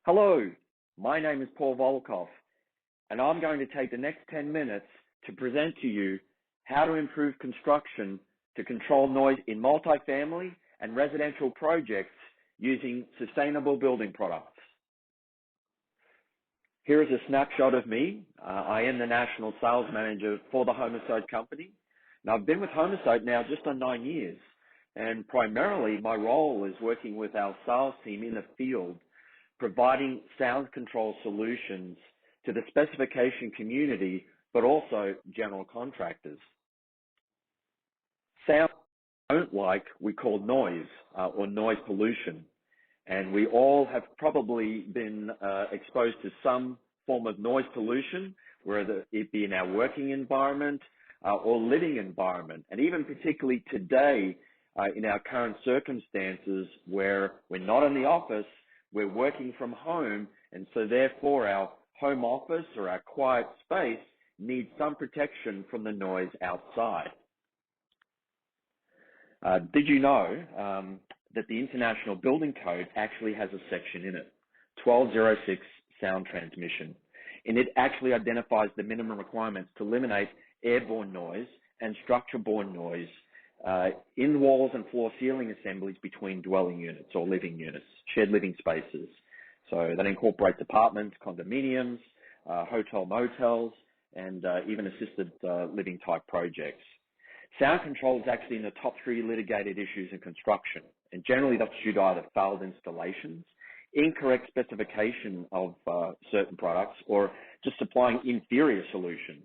Hello, my name is Paul Volkov, and I'm going to take the next 10 minutes to present to you how to improve construction to control noise in multifamily and residential projects using sustainable building products. Here is a snapshot of me. I am the National Sales Manager for the Homasote Company. Now, I've been with Homasote now just on 9 years, and primarily my role is working with our sales team in the field, providing sound control solutions to the specification community, but also general contractors. Sound we don't like, we call noise or noise pollution. And we all have probably been exposed to some form of noise pollution, whether it be in our working environment or living environment. And even particularly today, in our current circumstances where we're not in the office, we're working from home, and so therefore our home office or our quiet space needs some protection from the noise outside. Did you know that the International Building Code actually has a section in it, 1206 sound transmission, and it actually identifies the minimum requirements to eliminate airborne noise and structure-borne noise in walls and floor ceiling assemblies between dwelling units or living units, shared living spaces. So that incorporates apartments, condominiums, hotel motels, and even assisted living type projects. Sound control is actually in the top 3 litigated issues in construction, and generally that's due to either failed installations, incorrect specification of certain products, or just supplying inferior solutions.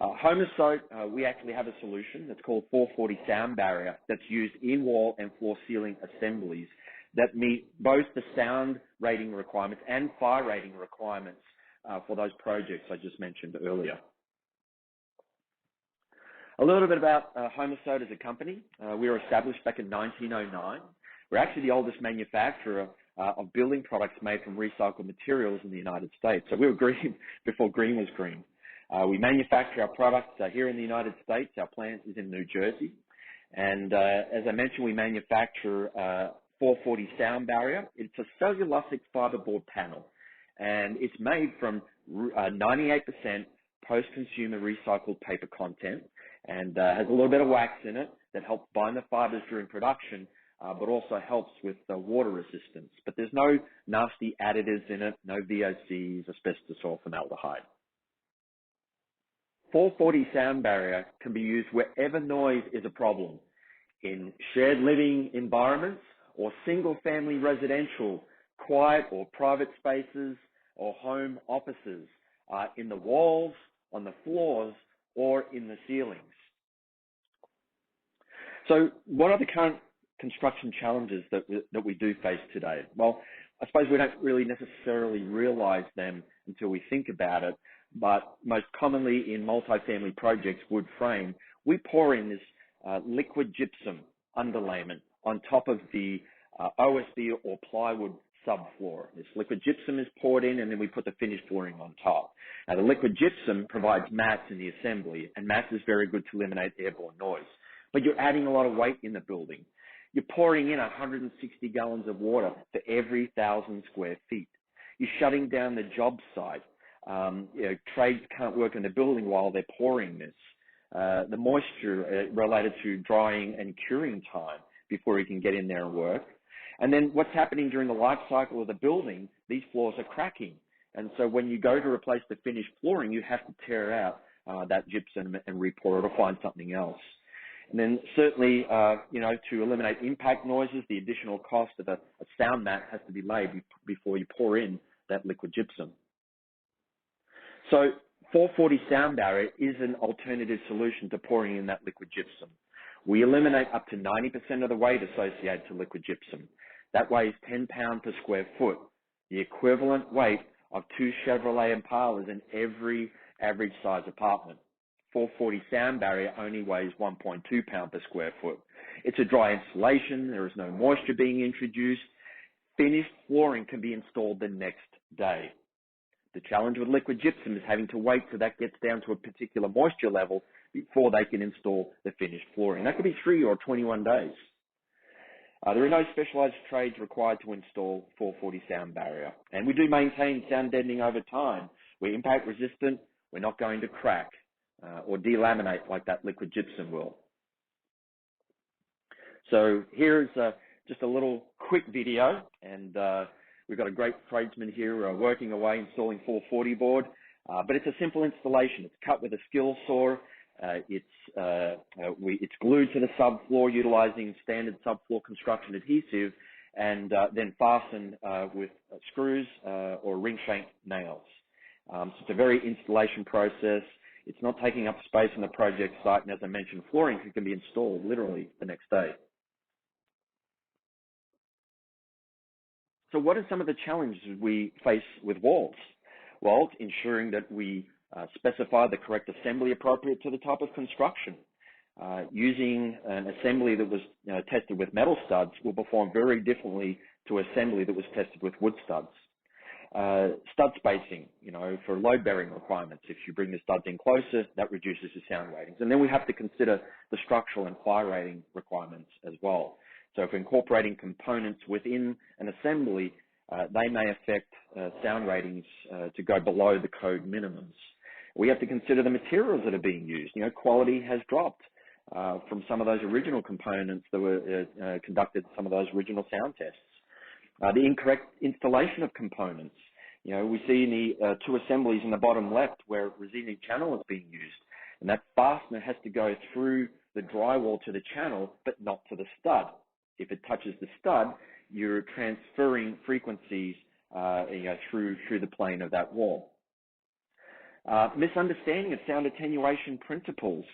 Homasote, we actually have a solution that's called 440 sound barrier that's used in wall and floor ceiling assemblies that meet both the sound rating requirements and fire rating requirements for those projects I just mentioned earlier. A little bit about Homasote as a company. We were established back in 1909. We're actually the oldest manufacturer of building products made from recycled materials in the United States. So we were green before green was green. We manufacture our products here in the United States. Our plant is in New Jersey. And as I mentioned, we manufacture 440 sound barrier. It's a cellulosic fiberboard panel, and it's made from 98% post-consumer recycled paper content, and has a little bit of wax in it that helps bind the fibers during production, but also helps with water resistance. But there's no nasty additives in it, no VOCs, asbestos, or formaldehyde. 440 sound barrier can be used wherever noise is a problem, in shared living environments or single-family residential, quiet or private spaces or home offices, in the walls, on the floors, or in the ceilings. So what are the current construction challenges that we do face today? Well, I suppose we don't really necessarily realize them until we think about it, but most commonly in multifamily projects, wood frame, we pour in this liquid gypsum underlayment on top of the OSB or plywood subfloor. This liquid gypsum is poured in, and then we put the finished flooring on top. Now, the liquid gypsum provides mass in the assembly, and mass is very good to eliminate airborne noise. But you're adding a lot of weight in the building. You're pouring in 160 gallons of water for every 1,000 square feet. You're shutting down the job site. Trades can't work in the building while they're pouring this. The moisture related to drying and curing time before you can get in there and work. And then what's happening during the life cycle of the building, these floors are cracking. And so when you go to replace the finished flooring, you have to tear out that gypsum and re-pour it or find something else. And then certainly, to eliminate impact noises, the additional cost of a sound mat has to be laid before you pour in that liquid gypsum. So 440 sound barrier is an alternative solution to pouring in that liquid gypsum. We eliminate up to 90% of the weight associated to liquid gypsum. That weighs 10 pounds per square foot, the equivalent weight of 2 Chevrolet Impalas in every average size apartment. 440 sound barrier only weighs 1.2 pounds per square foot. It's a dry installation. There is no moisture being introduced. Finished flooring can be installed the next day. The challenge with liquid gypsum is having to wait till that gets down to a particular moisture level before they can install the finished flooring. That could be 3 or 21 days. There are no specialised trades required to install 440 sound barrier, and we do maintain sound deadening over time. We're impact resistant, we're not going to crack or delaminate like that liquid gypsum will. So here's just a little quick video, and we've got a great tradesman here working away installing 440 board, but it's a simple installation. It's cut with a skill saw. It's glued to the subfloor utilizing standard subfloor construction adhesive, and then fastened with screws or ring shank nails. So it's a very installation process. It's not taking up space on the project site, and as I mentioned, flooring can be installed literally the next day. So what are some of the challenges we face with walls? Well, ensuring that we specify the correct assembly appropriate to the type of construction. Using an assembly that was tested with metal studs will perform very differently to assembly that was tested with wood studs. Stud spacing, for load bearing requirements. If you bring the studs in closer, that reduces the sound ratings. And then we have to consider the structural and fire rating requirements as well. So if incorporating components within an assembly, they may affect sound ratings to go below the code minimums. We have to consider the materials that are being used. Quality has dropped from some of those original components that were conducted, some of those original sound tests. The incorrect installation of components. We see in the two assemblies in the bottom left where receiving channel is being used, and that fastener has to go through the drywall to the channel, but not to the stud. If it touches the stud, you're transferring frequencies through the plane of that wall. Misunderstanding of sound attenuation principles.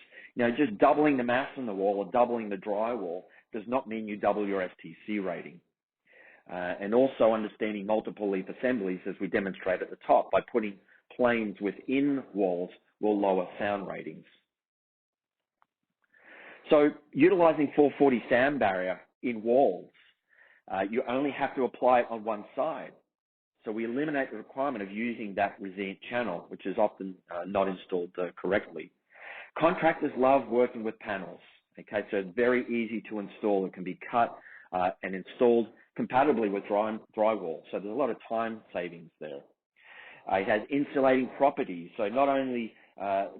Just doubling the mass on the wall or doubling the drywall does not mean you double your STC rating. And also understanding multiple leaf assemblies, as we demonstrate at the top, by putting planes within walls will lower sound ratings. So utilizing 440 sound barrier in walls, you only have to apply it on one side. So we eliminate the requirement of using that resilient channel, which is often not installed correctly. Contractors love working with panels. Okay, so it's very easy to install. It can be cut and installed compatibly with drywall. So there's a lot of time savings there. It has insulating properties. So not only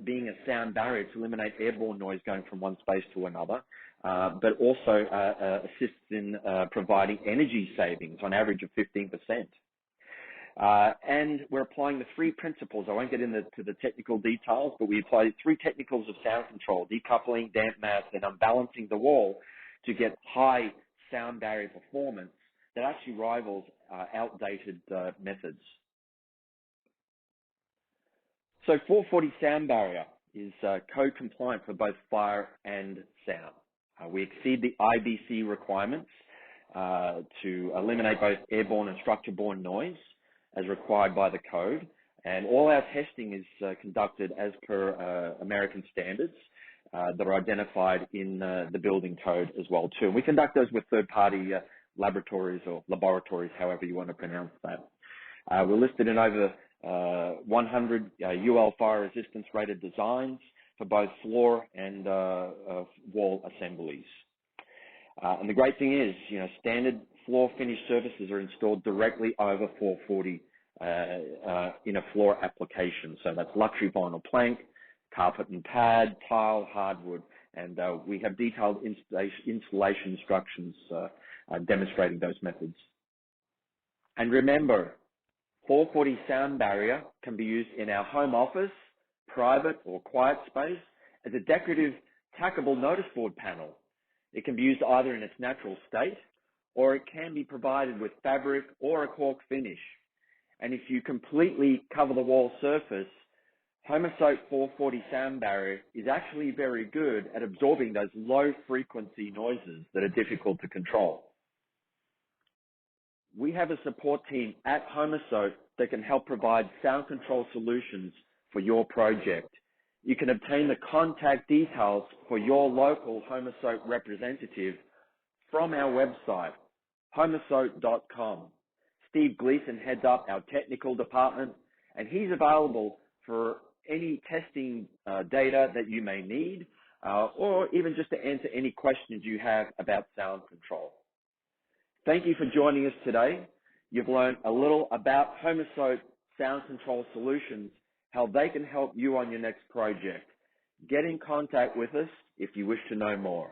being a sound barrier to eliminate airborne noise going from one space to another, but also assists in providing energy savings on average of 15%. And we're applying the three principles. I won't get into the technical details, but we apply three technicals of sound control: decoupling, damp mass, and unbalancing the wall to get high sound barrier performance that actually rivals outdated methods. So 440 sound barrier is code compliant for both fire and sound. We exceed the IBC requirements to eliminate both airborne and structure-borne noise as required by the code. And all our testing is conducted as per American standards that are identified in the building code as well too. And we conduct those with third-party laboratories or laboratories, however you want to pronounce that. We're listed in over 100 UL fire resistance rated designs for both floor and wall assemblies. And the great thing is, standard floor finish surfaces are installed directly over 440 in a floor application. So that's luxury vinyl plank, carpet and pad, tile, hardwood, and we have detailed installation instructions demonstrating those methods. And remember, 440 sound barrier can be used in our home office, private or quiet space as a decorative tackable notice board panel. It can be used either in its natural state or it can be provided with fabric or a cork finish. And if you completely cover the wall surface, Homasote 440 sound barrier is actually very good at absorbing those low frequency noises that are difficult to control. We have a support team at Homasote that can help provide sound control solutions for your project. You can obtain the contact details for your local Homasote representative from our website, homasote.com. Steve Gleason heads up our technical department, and he's available for any testing data that you may need, or even just to answer any questions you have about sound control. Thank you for joining us today. You've learned a little about Homasote Sound Control Solutions, how they can help you on your next project. Get in contact with us if you wish to know more.